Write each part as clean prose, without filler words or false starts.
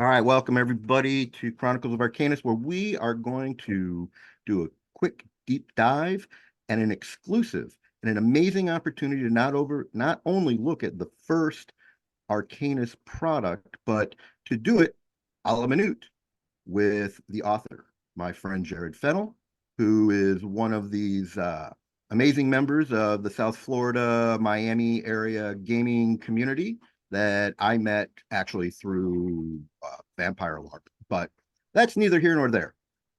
All right, welcome everybody to Chronicles of Arcanis, where we are going to do a quick deep dive and an exclusive and an amazing opportunity to not only look at the first Arcanis product, but to do it a la minute with the author, my friend Jarad Fennel, who is one of these amazing members of the South Florida, Miami area gaming community that I met actually through Vampire LARP. But that's neither here nor there.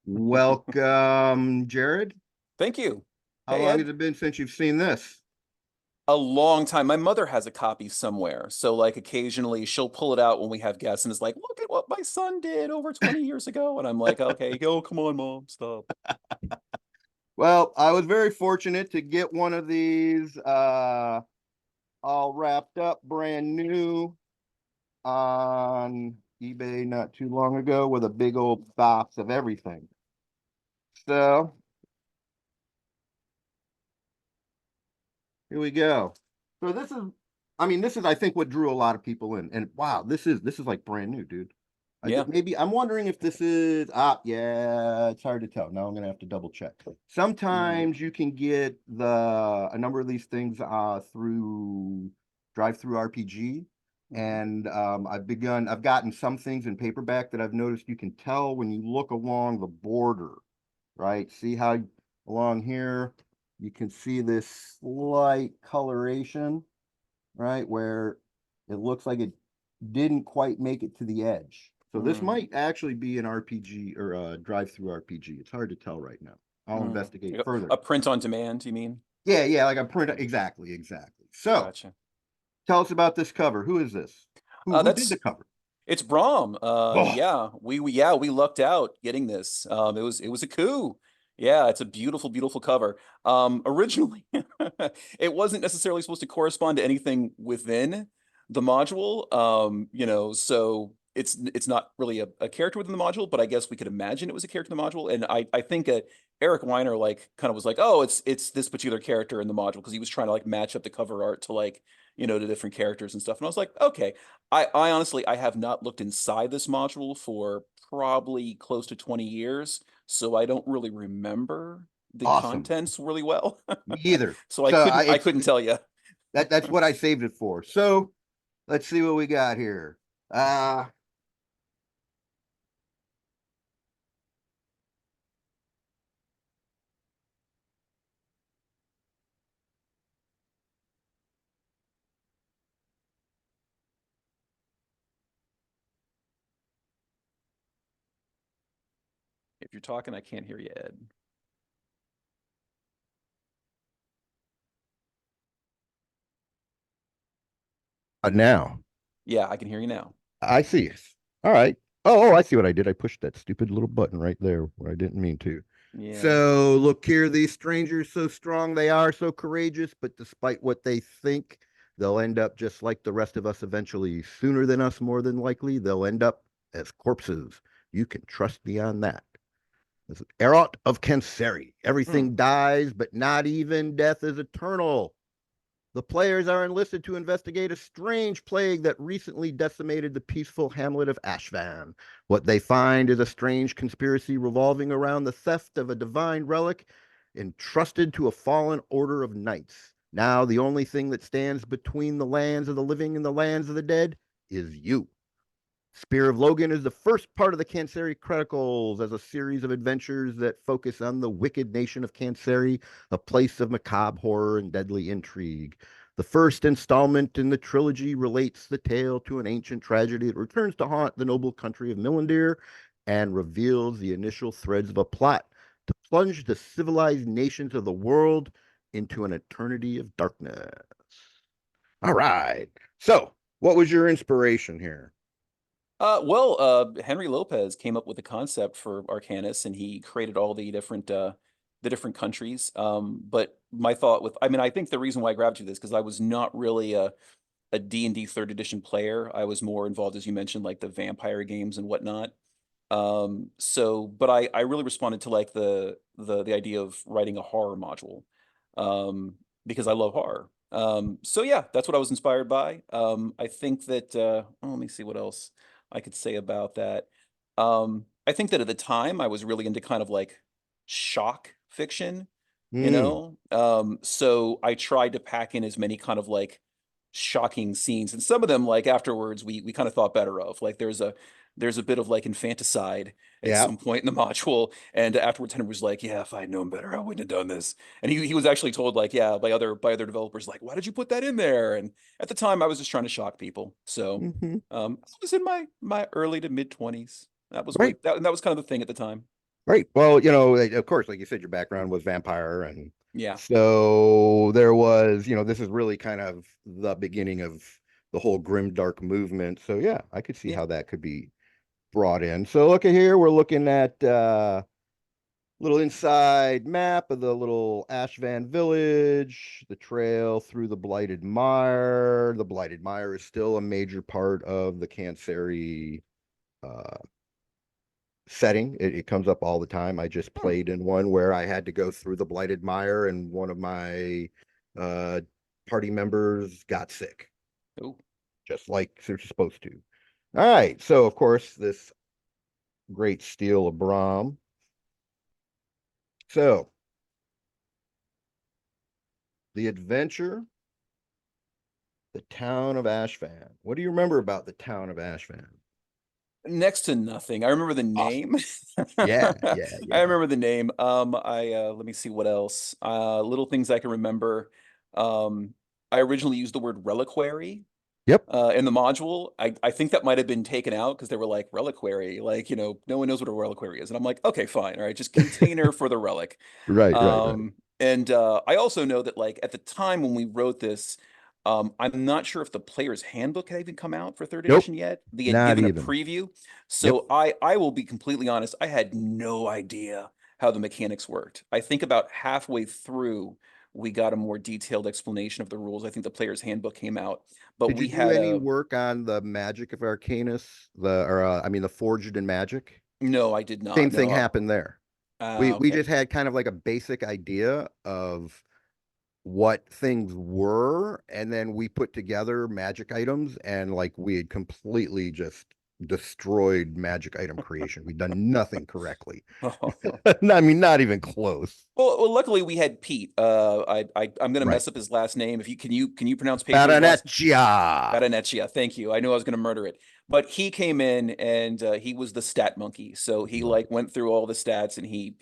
Welcome, Jarad. Thank you. How Hey, long has Ed. it been since you've seen this? A long time. My mother has a copy somewhere. So, like, occasionally she'll pull it out when we have guests and is like, look at what my son did over 20 years ago. And I'm like, okay, go, come on, mom, stop. Well, I was very fortunate to get one of these all wrapped up brand new on eBay not too long ago with a big old box of everything. So here we go. So this is I think what drew a lot of people in. And wow, this is like brand new, dude. Yeah. Maybe I'm wondering if this is yeah, it's hard to tell. Now I'm gonna have to double check. Mm, Sometimes you can get a number of these things through drive through RPG. mhm. And I've gotten some things in paperback that I've noticed you can tell when you look along the border, right? See how along here you can see this slight coloration, right? Where it looks like it didn't quite make it to the edge. So this Mm, might actually be an RPG or a drive-through RPG. It's hard to tell right now. I'll mm. investigate Like further. a print on demand, you mean? Yeah, yeah, like a print. Exactly. So Gotcha. tell us about this cover. Who is this? Who did the That's cover? It's Brahm. Oh, Yeah, we lucked out getting this. It was a coup. Yeah, it's a beautiful, beautiful cover. Originally, it wasn't necessarily supposed to correspond to anything within the module. So it's not really a character within the module, but I guess we could imagine it was a character in the module. And I think Eric Weiner like kind of was like, oh, it's this particular character in the module because he was trying to like match up the cover art to like to different characters and stuff. And I was like, okay. I honestly I have not looked inside this module for probably close to 20 years, so I don't really remember the awesome. contents really well. Me either. So I So couldn't I couldn't tell you. that's what I saved it for. So let's see what we got here. Uh If you're talking, I can't hear you, Ed. now Yeah, I can hear you now. I see it. All right. I see what I did. I pushed that stupid little button right there where I didn't mean to. Yeah. So look here, these strangers so strong, they are so courageous, but despite what they think, they'll end up just like the rest of us eventually. Sooner than us, more than likely, they'll end up as corpses. You can trust me on that. This is Erot of Canceri. Hmm. Everything dies, but not even death is eternal. The players are enlisted to investigate a strange plague that recently decimated the peaceful hamlet of Ashvan. What they find is a strange conspiracy revolving around the theft of a divine relic entrusted to a fallen order of knights. Now, the only thing that stands between the lands of the living and the lands of the dead is you. Spear of Lohgin is the first part of the Canceri Chronicles as a series of adventures that focus on the wicked nation of Canceri, a place of macabre horror and deadly intrigue. The first installment in the trilogy relates the tale to an ancient tragedy that returns to haunt the noble country of Millendir and reveals the initial threads of a plot to plunge the civilized nations of the world into an eternity of darkness. All right. So, what was your inspiration here? Henry Lopez came up with the concept for Arcanis, and he created all the different countries. But my thought with, I mean, I think the reason why I gravitated this because I was not really a D&D third edition player. I was more involved, as you mentioned, like the vampire games and whatnot. But I really responded to like the idea of writing a horror module, because I love horror. So yeah, that's what I was inspired by. I think that, let me see what else. I could say about that. I think that at the time I was really into kind of like shock fiction, you Mm, know? So I tried to pack in as many kind of like shocking scenes, and some of them like afterwards we kind of thought better of. Like there's a bit of like infanticide at yeah. some point in the module, and afterwards Henry was like, "Yeah, if I'd known better, I wouldn't have done this." And he was actually told like, yeah, by other developers, like, "Why did you put that in there?" And at the time, I was just trying to shock people. So Hmm. I was in my early to mid 20s. That was Right. that was kind of the thing at the time. Right. Well, of course, like you said, your background was vampire. And Yeah, so there was, this is really kind of the beginning of the whole grim dark movement. So yeah, I could see yeah. how that could be brought in. So look at here, we're looking at little inside map of the little Ashvan village, the trail through the Blighted Mire. The Blighted Mire is still a major part of the Canceri uh, setting. It comes up all the time. I just Hmm. played in one where I had to go through the Blighted Mire, and one of my uh, party members got sick, Oh, just like they're supposed to. All right. So, of course, this great steel of Brahm. So, the adventure, the town of Ashvan. What do you remember about the town of Ashvan? next to nothing. I remember the Awesome. name. Yeah, yeah, I yeah. remember the name. I let me see what else. Little things I can remember. Um, I originally used the word reliquary Yep. in the module. I think that might have been taken out because they were like reliquary, like, no one knows what a reliquary is. And I'm like, okay, fine, all right, just container for the relic. Right, right, right. And I also know that like at the time when we wrote this, I'm not sure if the player's handbook had even come out for third Nope, edition yet. They had not given a even. preview. Yep. So I will be completely honest, I had no idea how the mechanics worked. I think about halfway through we got a more detailed explanation of the rules. I think the player's handbook came out, but Did you we do had any a work on the magic of Arcanus? I mean, the Forged in Magic? no, I did Same not. thing No. happened there. We Okay. just had kind of like a basic idea of what things were, and then we put together magic items, and like we had completely just destroyed magic item creation. We'd done nothing correctly. I mean, not even close. Luckily we had Pete. I'm gonna Right. mess up his last name. If you can you pronounce Pedro's last Baroneccia. Baroneccia? Thank you. I knew I was gonna murder it, but he came in and he was the stat monkey. So He he was. like went through all the stats and he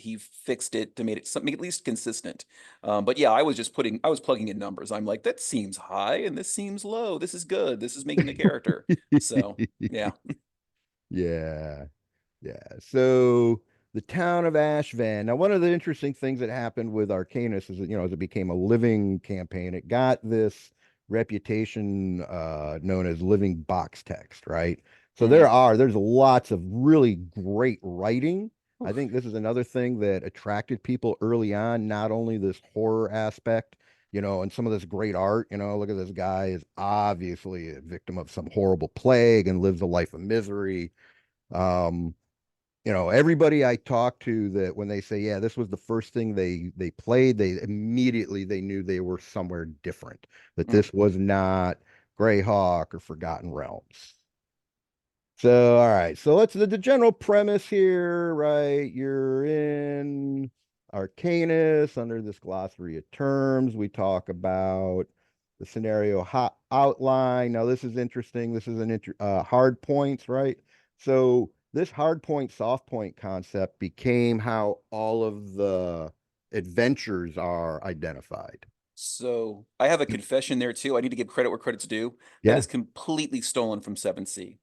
fixed it to make it something at least consistent. But yeah, I was plugging in numbers. I'm like, that seems high and this seems low. This is good. This is making a character. So yeah. Yeah. Yeah. So the town of Ashvan. Now, one of the interesting things that happened with Arcanus is that, as it became a living campaign, it got this reputation known as living box text, right? So Hmm. there's lots of really great writing. I think this is another thing that attracted people early on, not only this horror aspect, and some of this great art. Look at this guy is obviously a victim of some horrible plague and lives a life of misery. Um, everybody I talk to, that when they say, yeah, this was the first thing they played, they knew they were somewhere different, that Hmm. this was not Greyhawk or Forgotten Realms. So, all right. So let's the general premise here, right? You're in Arcanus under this glossary of terms. We talk about the scenario outline. Now, this is interesting. This is hard points, right? So this hard point, soft point concept became how all of the adventures are identified. So I have a confession there too. I need to give credit where credit's due. That Yeah. is completely stolen from 7C.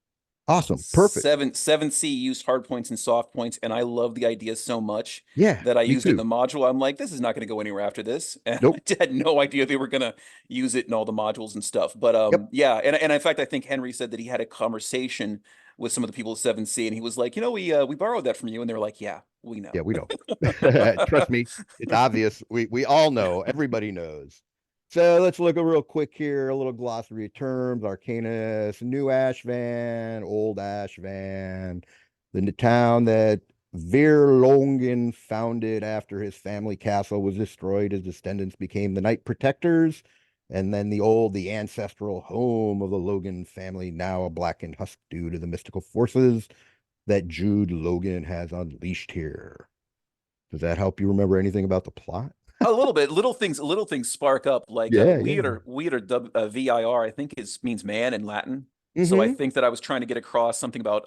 Awesome. Perfect. Seven C used hard points and soft points, and I love the idea so much Yeah, that I me used it in too. the module. I'm like, this is not going to go anywhere after this, and Nope. I had no idea they were going to use it in all the modules and stuff. But Yep. yeah, and in fact, I think Henry said that he had a conversation with some of the people at 7C, and he was like, we borrowed that from you, and they were like, yeah, we know. Yeah, we know. Trust me, it's obvious. We all know. Everybody knows. So let's look a real quick here, a little glossary of terms: Arcanus, New Ashvan, Old Ashvan, the town that Lohgin founded after his family castle was destroyed. His descendants became the Knight Protectors. And then the ancestral home of the Lohgin family, now a blackened husk due to the mystical forces that Jude Lohgin has unleashed here. Does that help you remember anything about the plot? A little bit, little things spark up like Yeah, yeah. weird or vir, I think is means man in Latin. So I Mm-hmm. think that I was trying to get across something about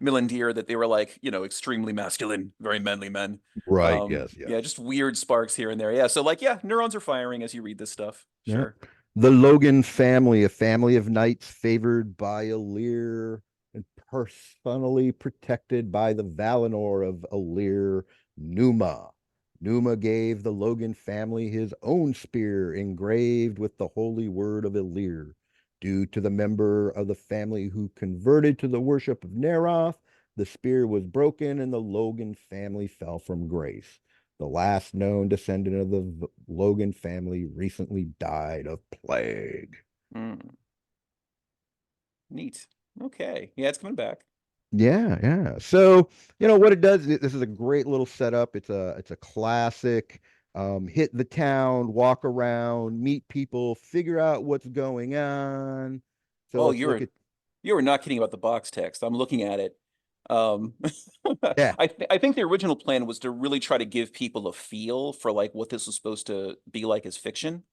Milandir, that they were like, extremely masculine, very manly men. Right. Yes. Yeah, Yes. just weird sparks here and there. Yeah, so like, yeah, neurons are firing as you read this stuff. Yeah. Sure. The Lohgin family, a family of knights favored by Alir and personally protected by the Valinor of Alir, Numa. Numa gave the Lohgin family his own spear engraved with the holy word of Alir. Due to the member of the family who converted to the worship of Neroth, the spear was broken and the Lohgin family fell from grace. The last known descendant of the Lohgin family recently died of plague. Mm, neat. Okay. Yeah, it's coming back. Yeah, yeah. So, what it does, this is a great little setup. It's a classic hit the town, walk around, meet people, figure out what's going on. So Oh, let's look at you were not kidding about the box text. I'm looking at it. Um, yeah, I think the original plan was to really try to give people a feel for like what this was supposed to be like as fiction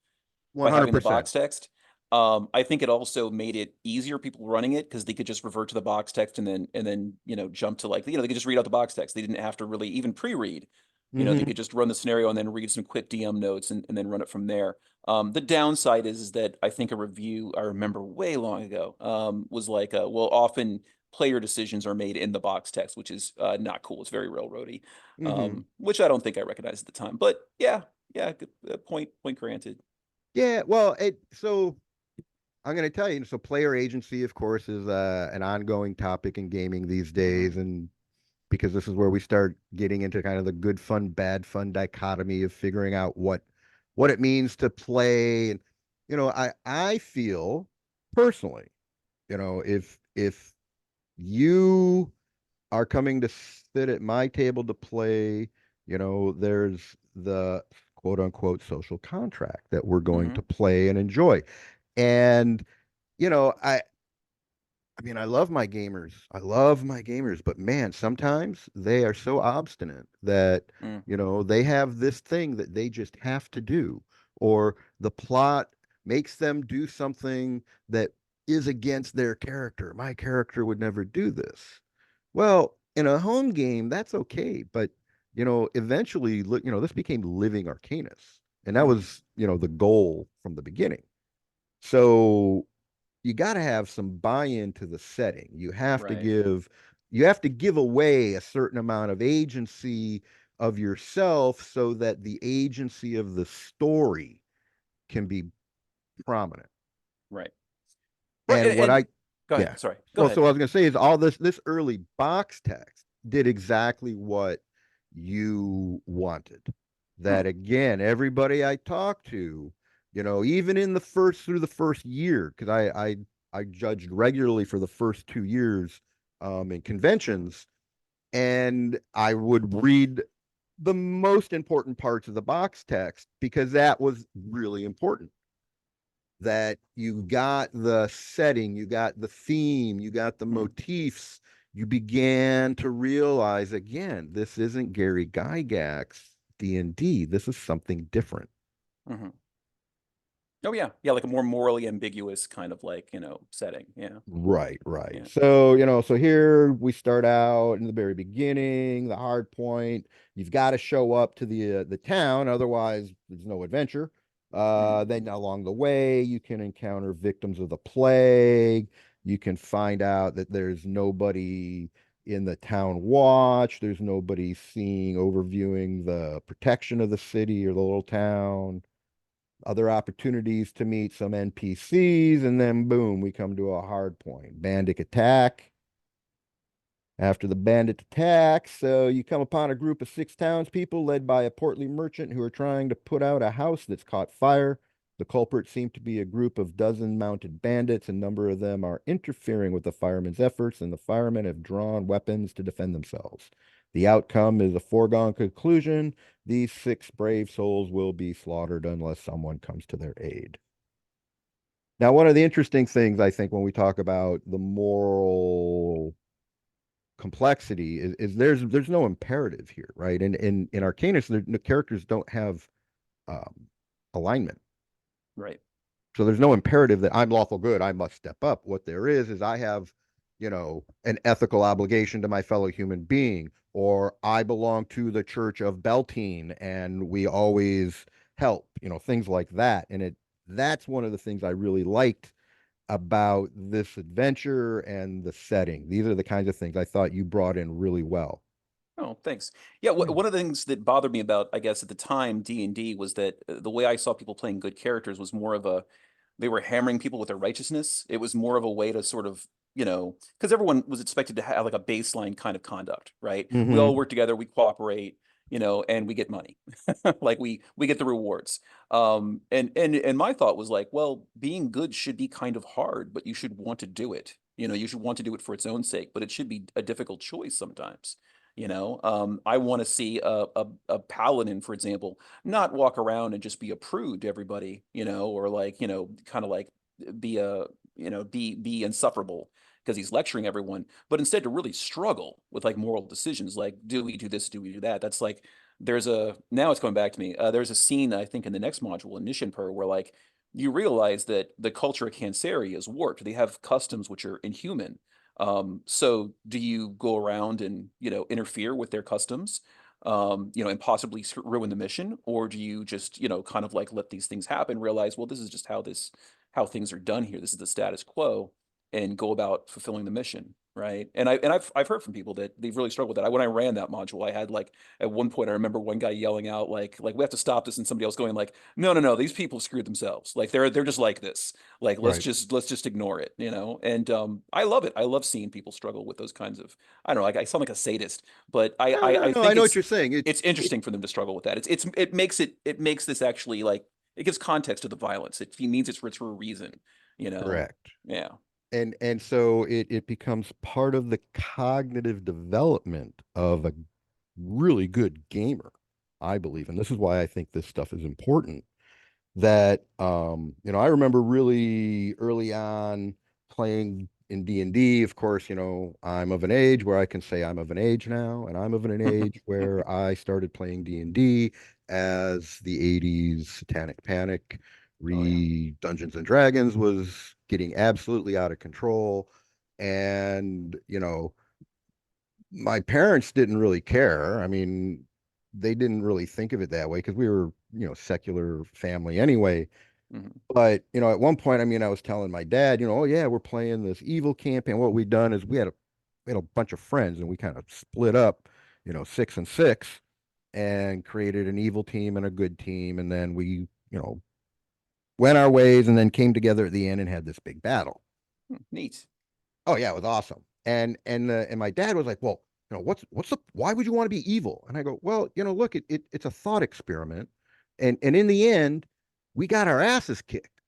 by having the 100%. box text. I think it also made it easier people running it because they could just revert to the box text and then jump to like they could just read out the box text. They didn't have to really even pre-read. They Hmm. could just run the scenario and then read some quick DM notes and then run it from there. The downside is that I think a review I remember way long ago was like, well, often player decisions are made in the box text, which is not cool. It's very railroady, Hmm. which I don't think I recognized at the time. But yeah, yeah, good, point granted. Yeah, well, so I'm going to tell you, so player agency, of course, is an ongoing topic in gaming these Hmm. days, and because this is where we start getting into kind of the good fun, bad fun dichotomy of figuring out what it means to play. And I feel personally, if you are coming to sit at my table to play, there's the quote unquote social contract that we're going Hmm. to play and enjoy. And I mean, I love my gamers. I love my gamers, but man, sometimes they are so obstinate that, Mm. they have this thing that they just have to do, or the plot makes them do something that is against their character. My character would never do this. Well, in a home game, that's okay, but eventually, this became living Arcanus, and that Hmm. was, the goal from the beginning. So you got to have some buy-in to the setting. Right. You have to give away a certain amount of agency of yourself so that the agency of the story can be prominent. Right. Right. And what And I go yeah. ahead. Sorry. Go Well, so ahead. what I was going to say is all this early box text did exactly what you wanted. Hmm. That again, everybody I talked to, even in the first through the first year, because I judged regularly for the first 2 years in conventions, and I would read the most important parts of the box text because that was really important, that you got the setting, you got the theme, you got the Hmm. motifs. You began to realize again, this isn't Gary Gygax D&D. This is something different. Hmm. Oh yeah. Yeah. Like a more morally ambiguous kind of like, setting. Yeah. Right, right. Yeah. So, so here we start out in the very beginning, the hard point. You've got to show up to the town, otherwise there's no adventure. Hmm. Then along the way, you can encounter victims of the plague. You can find out that there's nobody in the town watch. There's nobody seeing, overviewing the protection of the city or the little town, other opportunities to meet some NPCs, and then boom, we come to a hard point. Bandit attack. After the bandit attack, so you come upon a group of 6 townspeople led by a portly merchant who are trying to put out a house that's caught fire. The culprits seem to be a group of dozen mounted bandits. A number of them are interfering with the firemen's efforts, and the firemen have drawn weapons to defend themselves. The outcome is a foregone conclusion. These 6 brave souls will be slaughtered unless someone comes to their aid. Now, one of the interesting things I think when we talk about the moral complexity is there's no imperative here, right? And in Arcanus, the characters don't have um, alignment. Right. So there's no imperative that I'm lawful good, I must step up. What there is I have, an ethical obligation to my fellow human being, or I belong to the Church of Beltane and we always help, things like that. And that's one of the things I really liked about this adventure and the setting. These are the kinds of things I thought you brought in really well. Oh, thanks. Yeah, Yeah. one of the things that bothered me about, I guess, at the time D&D was that the way I saw people playing good characters was more of a they were hammering people with their righteousness. It was more of a way to sort of, because everyone was expected to have like a baseline kind of conduct, right? We all Mm-hmm. work together, we cooperate, and we get money. Like we get the rewards. And my thought was like, well, being good should be kind of hard, but you should want to do it. You should want to do it for its own sake, but it should be a difficult choice sometimes. I want to see a paladin, for example, not walk around and just be a prude to everybody, or like, kind of like be a, be insufferable because he's lecturing everyone, but instead to really struggle with like moral decisions, like, do we do this? Do we do that? That's like, now it's coming back to me. There's a scene, I think, in the next module in Nishanpur where like, you realize that the culture of Cansari is warped. They have customs which are inhuman. So do you go around and, interfere with their customs, and possibly ruin the mission? Or do you just, kind of like let these things happen, realize, well, this is just how things are done here. This is the status quo, and go about fulfilling the mission. Right. And I've heard from people that they've really struggled with that. When I ran that module, I had like at one point I remember one guy yelling out like we have to stop this, and somebody else going like, no, no, no, these people screwed themselves. Like they're just like this. Like let's Right. just ignore it, And I love it. I love seeing people struggle with those kinds of, I don't know, like I sound like a sadist, but I No, I, no, I no. I think know what you're saying. it's It interesting for them to struggle with that. It makes this actually like it gives context to the violence. It means it's for a reason, you know. correct. Yeah. And so it becomes part of the cognitive development of a really good gamer, I believe. And this is why I think this stuff is important. That I remember really early on playing in D&D. Of course, I'm of an age where I can say I'm of an age now, and I'm of an age where I started playing D&D as the 80s Satanic Panic Oh yeah. re Dungeons and Dragons was getting absolutely out of control. And, my parents didn't really care. I mean, they didn't really think of it that way because we were, secular family anyway. Mhm. But, at one point, I mean, I was telling my dad, oh yeah, we're playing this evil campaign. What we've done is we had a bunch of friends and we kind of split up, 6 and 6 and created an evil team and a good team. And then we, went our ways and then came together at the end and had this big battle. Neat. Oh yeah, it was awesome. And my dad was like, well, what's the why would you want to be evil? And I go, well, look, it's a thought experiment, and in the end, we got our asses kicked.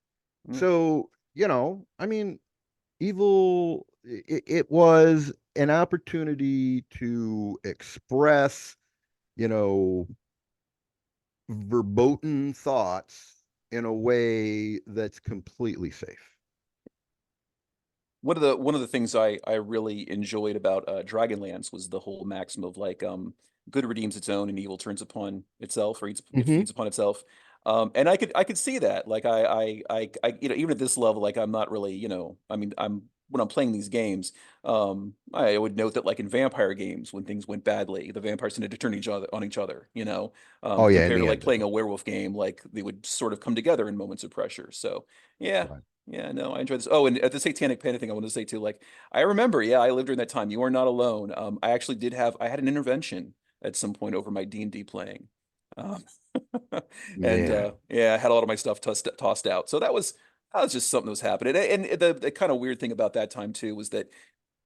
Mm. So I mean, evil. It was an opportunity to express, you know, verboten thoughts in a way that's completely safe. One of the things I really enjoyed about Dragonlance was the whole maxim of like good redeems its own and evil turns upon itself, or it Hmm. feeds upon itself. And I could see that. Like even at this level, like I'm not really, I mean, when I'm playing these games, I would note that like in vampire games, when things went badly, the vampires tended to turn each other, Oh yeah, in compared to the like end, they playing will. a werewolf game, like they would sort of come together in moments of pressure. So yeah. Right. Yeah, no, I enjoyed this. Oh, and at the Satanic Panic thing, I wanted to say too, like, I remember, yeah, I lived during that time. You are not alone. I had an intervention at some point over my D&D playing. Um, and Man. yeah, I had a lot of my stuff tossed out. So that was just something that was happening. And the kind of weird thing about that time too was that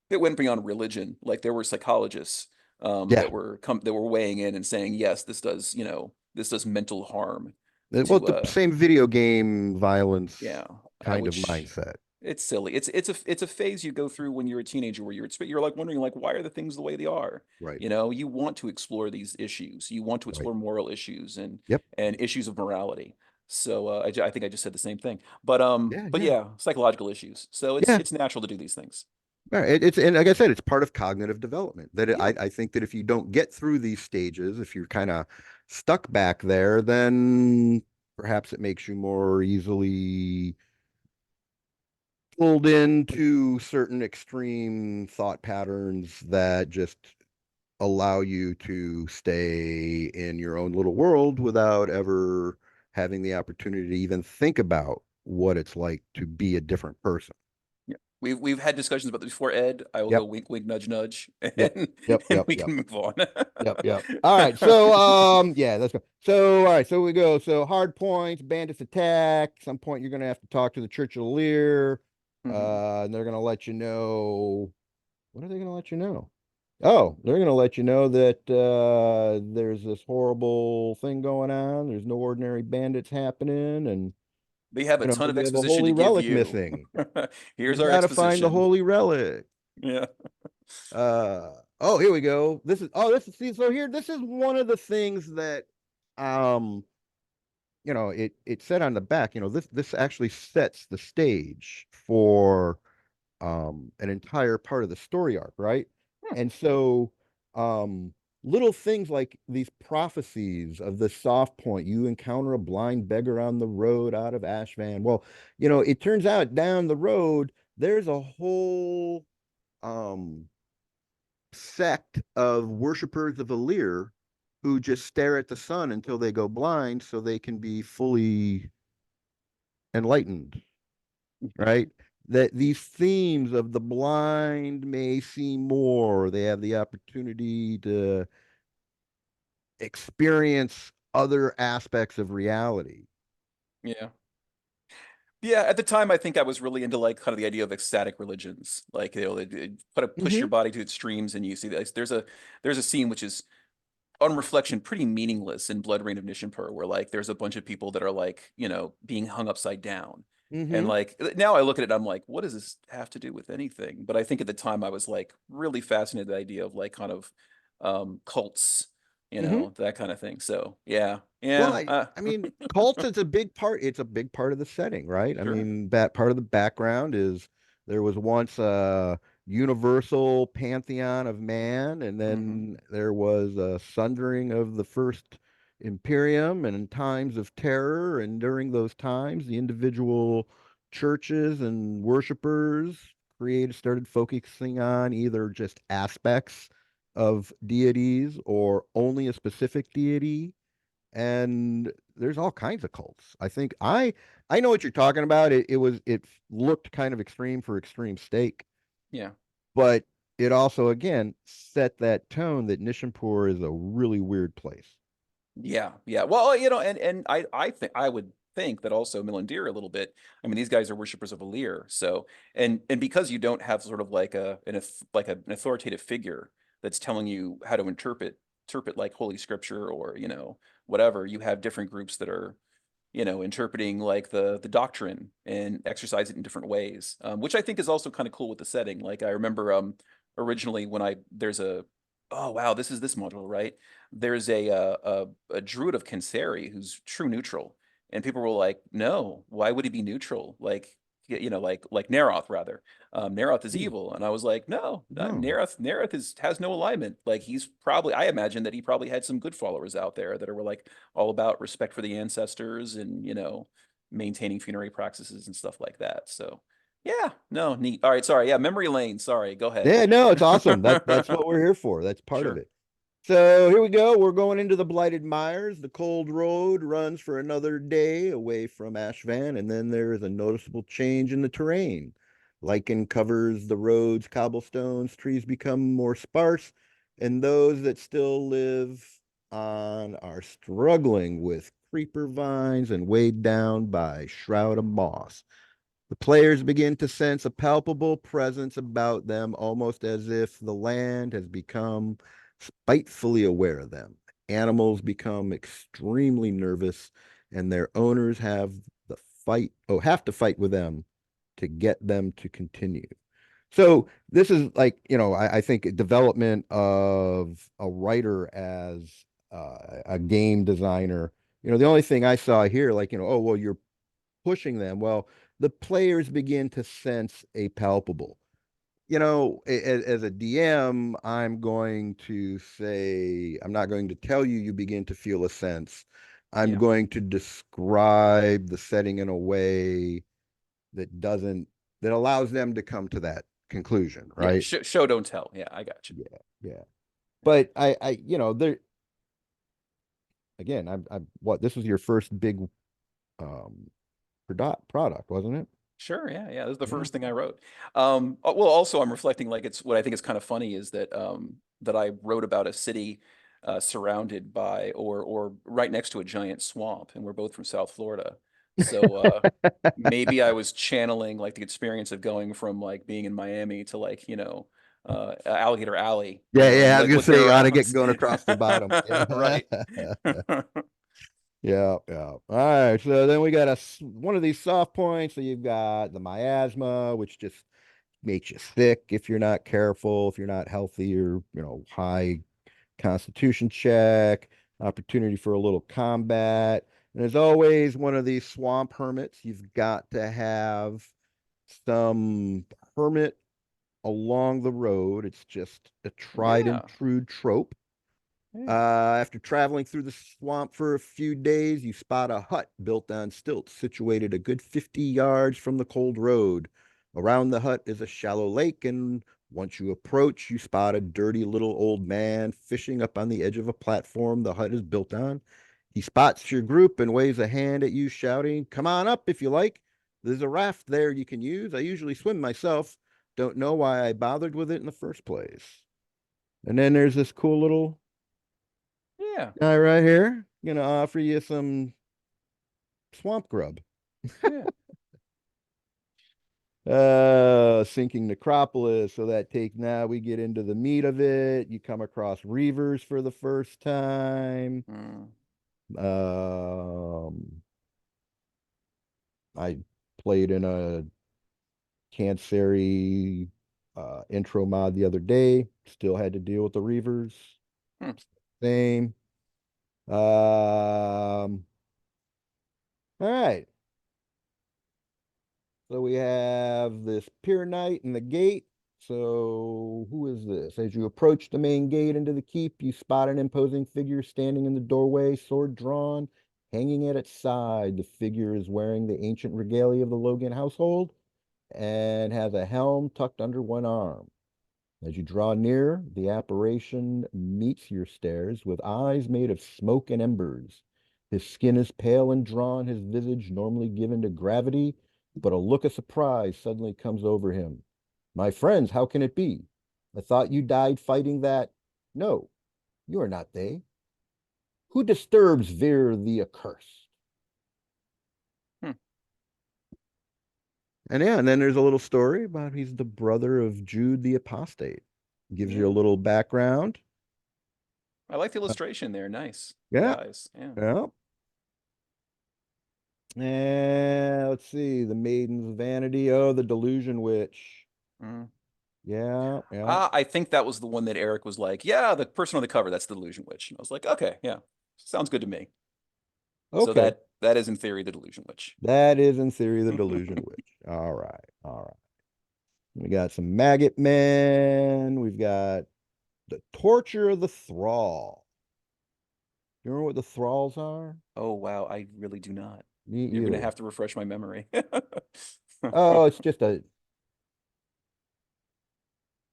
it went beyond religion. Like there were psychologists Yeah. that were weighing in and saying, yes, this does mental harm Well, to the same video game violence yeah, kind of which mindset. It's silly. It's a phase you go through when you're a teenager where you're like wondering like why are the things the way they are? Right. You know, you want to explore these issues. You want to Right. explore moral issues and Yep. issues of morality. So I think I just said the same thing. Yeah. But Yeah. yeah, psychological issues. So Yeah. it's natural to do these things. Right. It's and like I said, it's part of cognitive development. Yeah. I think that if you don't get through these stages, if you're kind of stuck back there, then perhaps it makes you more easily pulled into certain extreme thought patterns that just allow you to stay in your own little world without ever having the opportunity to even think about what it's like to be a different person. Yeah. We've had discussions about this before, Ed. I will go Yep. wink, wink, nudge, nudge, Yep. and Yep. and Yep. we Yep. can move on. Yep, yep. All right. So, yeah, let's go. So, all right. So we go. So hard points, bandits attack. Some point you're going to have to talk to the Church of the Lear. Mhm. And they're going to let you know. What are they going to let you know? Oh, they're going to let you know that there's this horrible thing going on. There's no ordinary bandits happening, and They have a ton of we have a exposition to holy give relic you. missing. Here's You our got to find the exposition. holy relic. Yeah. Oh, here we go. This is see, so here, this is one of the things that um it said on the back, this actually sets the stage for an entire part of the story arc, right? Hmm. And so um little things like these prophecies of the soft point, you encounter a blind beggar on the road out of Ashvan. Well, it turns out down the road there's a whole um sect of worshipers of Alir who just stare at the sun until they go blind so they can be fully enlightened, right? That these themes of the blind may see more, they have the opportunity to experience other aspects of reality. Yeah. Yeah, at the time, I think I was really into like kind of the idea of ecstatic religions, like it push Mm-hmm. your body to extremes, and you see that there's a scene which is on reflection pretty meaningless in Blood Rain of Nishapur, where like there's a bunch of people that are like being hung upside down, and Mm-hmm. like now I look at it, I'm like, what does this have to do with anything? But I think at the time I was like really fascinated with the idea of like kind of cults, Mm-hmm. that kind of thing. So yeah, Well, yeah, I mean, cults is a big part. It's a big part of the setting, right? I sure. mean, that part of the background is there was once a universal pantheon of man, and Hmm. then there was a sundering of the first imperium, and in times of terror, and during those times, the individual churches and worshipers started focusing on either just aspects of deities or only a specific deity, and there's all kinds of cults. I know what you're talking about. It looked kind of extreme for extreme stake, Yeah. but it also again set that tone that Nishampur is a really weird place. Yeah, yeah. Well, and I think I would think that also Milandir a little bit. I mean, these guys are worshippers of Alir, so and because you don't have sort of like an authoritative figure that's telling you how to interpret like Holy Scripture or whatever, you have different groups that are interpreting like the doctrine and exercise it in different ways, which I think is also kind of cool with the setting. Like I remember originally when I there's a oh wow, this is this module, right? There's a druid of Kinseri who's true neutral, and people were like, no, why would he be neutral? Like like Neroth rather. Neroth is Hmm. evil, and I was like, no, not No. Neroth. Neroth has no alignment. Like he's probably, I imagine that he probably had some good followers out there that were like all about respect for the ancestors and maintaining funerary practices and stuff like that. So yeah, no, neat. All right, sorry. Yeah, memory lane. Sorry, go ahead. Yeah, no, it's awesome. That's what we're here for. That's part of Sure. it. So here we go. We're going into the Blighted Mires. The cold road runs for another day away from Ashvan, and then there is a noticeable change in the terrain. Lichen covers the roads, cobblestones, trees become more sparse, and those that still live on are struggling with creeper vines and weighed down by shroud of moss. The players begin to sense a palpable presence about them, almost as if the land has become spitefully aware of them. Animals become extremely nervous, and their owners have to fight with them to get them to continue. So this is like, I think development of a writer as a game designer. The only thing I saw here, like, oh, well, you're pushing them. Well, the players begin to sense a palpable. As a DM, I'm going to say, I'm not going to tell you, you begin to feel a sense. I'm Yeah. going to describe the setting in a way that doesn't, that allows them to come to that conclusion, Yeah. right? Show don't tell. Yeah, I got you. Yeah, yeah. But there again, what this was your first big um product, wasn't it? Sure, yeah, yeah. This is the Yeah. first thing I wrote. Well, also I'm reflecting like it's what I think is kind of funny is that that I wrote about a city surrounded by or right next to a giant swamp, and we're both from South Florida. So maybe I was channeling like the experience of going from like being in Miami to like, Alligator Alley, Yeah, and yeah. I was like gonna looking say you ought to get around. going across the bottom. Yeah. Right. Yeah, yeah. All right. So then we got one of these soft points. So you've got the miasma, which just makes you sick if you're not careful, if you're not healthy, or high constitution check, opportunity for a little combat. And there's always one of these swamp hermits. You've got to have some hermit along the road. It's just a tried and Yeah. true trope. Yeah. After traveling through the swamp for a few days, you spot a hut built on stilts situated a good 50 yards from the cold road. Around the hut is a shallow lake, and once you approach, you spot a dirty little old man fishing up on the edge of a platform the hut is built on. He spots your group and waves a hand at you, shouting, "Come on up if you like. There's a raft there you can use. I usually swim myself. Don't know why I bothered with it in the first place." And then there's this cool little Yeah. guy right here. Gonna offer you some swamp grub. Yeah. Sinking necropolis. So that take now we get into the meat of it. You come across Reavers for the first time. Mm. Um, I played in a Canceri intro mod the other day. Still had to deal with the Reavers. Hmm. Same. All right. So we have this pier knight and the gate. So who is this? As you approach the main gate into the keep, you spot an imposing figure standing in the doorway, sword drawn, hanging at its side. The figure is wearing the ancient regalia of the Lohgin household and has a helm tucked under one arm. As you draw near, the apparition meets your stares with eyes made of smoke and embers. His skin is pale and drawn, his visage normally given to gravity, but a look of surprise suddenly comes over him. My friends, how can it be? I thought you died fighting that. No, you are not they. Who disturbs Vir the accursed? Hmm. And yeah, and then there's a little story about he's the brother of Jude the apostate. Gives you a Yeah. little background. I like the illustration there. Nice. The Yeah, eyes. Yeah. yeah. And let's see, the Maiden's Vanity. Oh, the Delusion Witch. Mm. Yeah, yeah. I think that was the one that Eric was like, yeah, the person on the cover, that's the Delusion Witch. And I was like, okay, yeah, sounds good to me. So Okay. that is in theory the Delusion Witch. That is in theory the Delusion Witch. All right, all right. We got some Maggot Men. We've got the Torture of the Thrall. You remember what the Thralls are? Oh wow, I really do not. Me You're gonna either. have to refresh my memory. Oh, it's just a.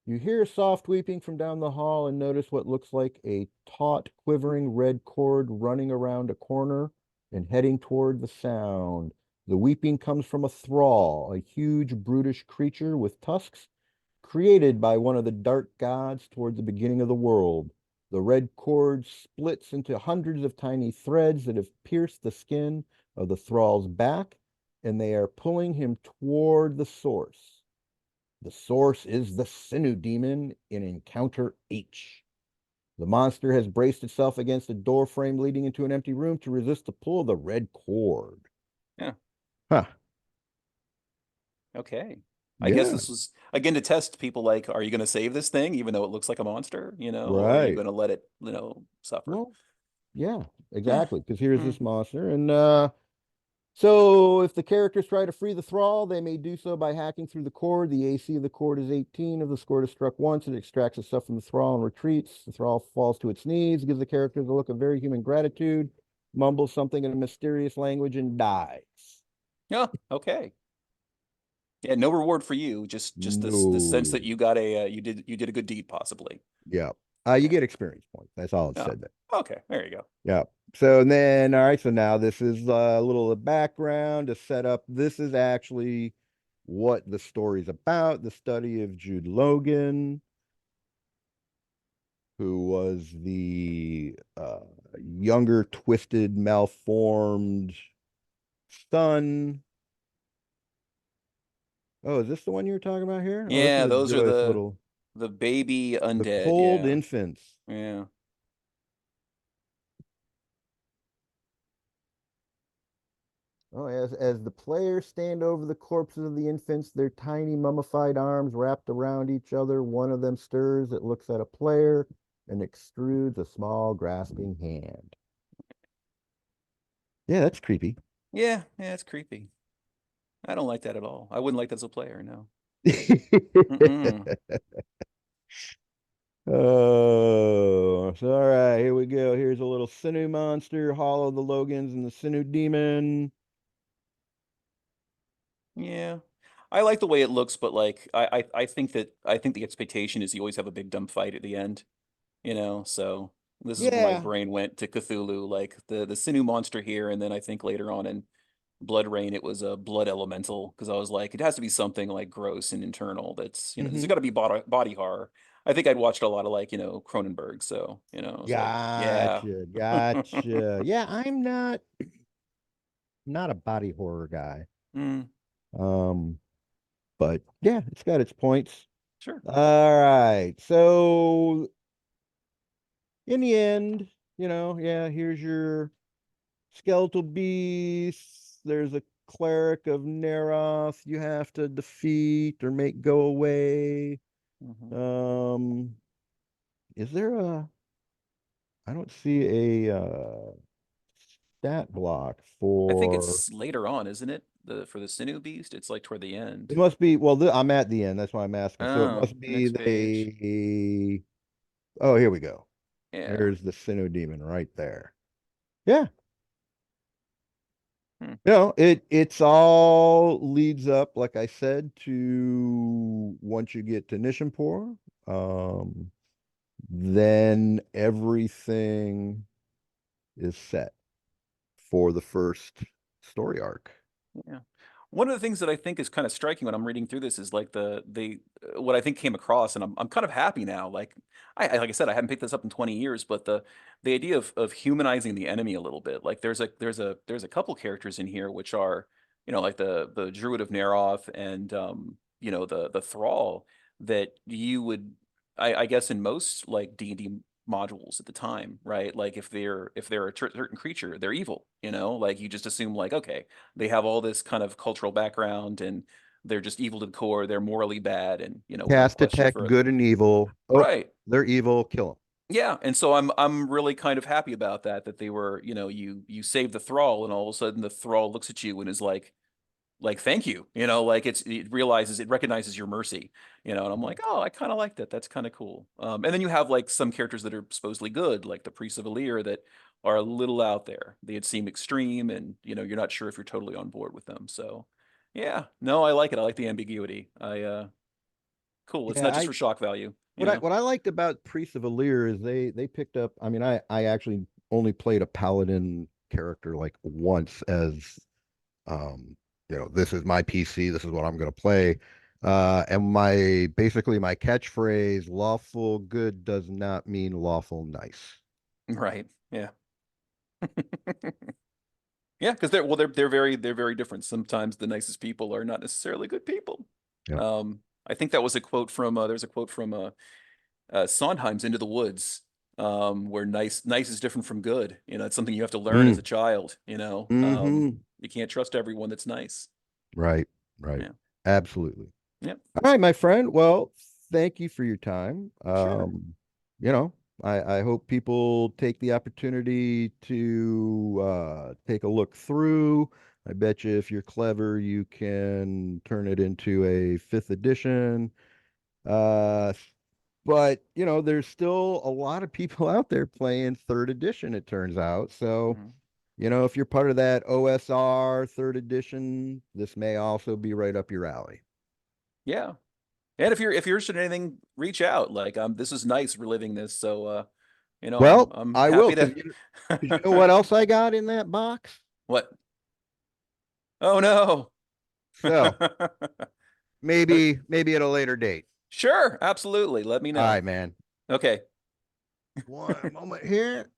You hear soft weeping from down the hall and notice what looks like a taut, quivering red cord running around a corner and heading toward the sound. The weeping comes from a thrall, a huge, brutish creature with tusks, created by one of the dark gods toward the beginning of the world. The red cord splits into hundreds of tiny threads that have pierced the skin of the thrall's back, and they are pulling him toward the source. The source is the Sinu demon in Encounter H. The monster has braced itself against a door frame leading into an empty room to resist the pull of the red cord. Yeah. Huh. Okay. I guess Yeah, this was again to test people like, are you going to save this thing even though it looks like a monster, or are you right. going to let it, suffer? Well, yeah, Yeah. exactly. Because here's Hmm. this monster, and so if the characters try to free the thrall, they may do so by hacking through the cord. The AC of the cord is 18. If the cord is struck once, it extracts the stuff from the thrall and retreats. The thrall falls to its knees, gives the characters a look of very human gratitude, mumbles something in a mysterious language, and dies. Yeah. Okay. Yeah. No reward for you. Just this sense that No. you got you did a good deed possibly. Yeah. You Yeah. get experience points. That's all it Oh. said there. Okay. There you go. Yeah. So and then, all right. So now this is a little of the background to set up. This is actually what the story's about. The study of Jude Logan, who was the younger, twisted, malformed son. Oh, is this the one you were talking about here? Oh, this is Yeah. a Those are joyous little, the baby the undead. cold Yeah. infants. Yeah. Oh, as the players stand over the corpses of the infants, their tiny mummified arms wrapped around each other, one of them stirs, it looks at a player, and extrudes a small grasping hand. Yeah, that's creepy. Yeah. Yeah. It's creepy. I don't like that at all. I wouldn't like that as a player. No. Mm-mm. Oh, so all right, here we go. Here's a little Sinu monster, Hollow the Lohgins and the Sinu demon. Yeah. I like the way it looks, but like I think the expectation is you always have a big dumb fight at the end, so this is where my Yeah. brain went to Cthulhu, like the Sinu monster here, and then I think later on in Blood Rain it was a blood elemental, because I was like, it has to be something like gross and internal that's, there's Hmm. got to be body horror. I think I'd watched a lot of like, Cronenberg, so, I was like, yeah. Gotcha. Gotcha. Yeah, I'm not a body horror guy. Mm, Um, but yeah, it's got its points. sure. All right. So in the end, yeah, here's your skeletal beast. There's a cleric of Neroth you have to defeat or make go away. Hmm. Um, is there I don't see a stat block I think for. it's later on, isn't it? For the Sinu Beast, it's like toward the It end. must be, well, I'm at the end. That's why I'm asking. So it Oh, must be next page. oh, here we go. Yeah. There's the Sinnoh demon right there. Yeah. Hmm. It's all leads up, like I said, to once you get to Nishampur, um, then everything is set for the first story arc. Yeah. One of the things that I think is kind of striking when I'm reading through this is like the what I think came across, and I'm kind of happy now. Like like I said, I haven't picked this up in 20 years, but the idea of humanizing the enemy a little bit. Like there's a couple characters in here which are, like the Druid of Neroth, and the Thrall, that you would, I guess in most like D&D modules at the time, right? Like if they're a certain creature, they're evil, like you just assume like, okay, they have all this kind of cultural background, and they're just evil to the core, they're morally bad, and we don't Cast question detect further. good and evil. Oh, Right. they're evil, kill Yeah, and so I'm really kind of happy about that they were, you save the thrall, and all of a sudden the thrall looks at you and is like thank you, like it recognizes your mercy, and I'm them. like, oh, I kind of like that. That's kind of cool. And then you have like some characters that are supposedly good, like the priests of Alir, that are a little out there. They seem extreme, and you're not sure if you're totally on board with them. So yeah, no, I like it. I like the ambiguity. Cool. It's Yeah, not just for shock value, what I liked about Priests of Alir is they picked up. I mean, I actually only played a paladin character like once as um, this is my PC, this is what I'm gonna play. And basically my catchphrase, lawful good does not mean lawful nice. Right. Yeah. Yeah, because they're very different. Sometimes the nicest people are not necessarily good people. Yeah. I think that was a quote from there's a quote from Sondheim's Into the Woods, where nice is different from good. It's something you have to learn as Mm. a child. Hmm. You can't trust everyone that's nice. Right. Right. Yeah. Absolutely. Yep. All right, my friend. Well, thank you for your time. Sure. You know, I hope people take the opportunity to take a look through. I bet you if you're clever, you can turn it into a fifth edition. Uh, but there's still a lot of people out there playing third edition, it turns out. So, Mhm. if you're part of that OSR third edition, this may also be right up your alley. Yeah. And if you're interested in anything, reach out. Like this is nice reliving this. So Well, I'm I will, happy because to. 'cause you know what else I got in that box? What? Oh no. So maybe at a later date. Sure, absolutely. Let me All know. right, man. Okay. One moment here.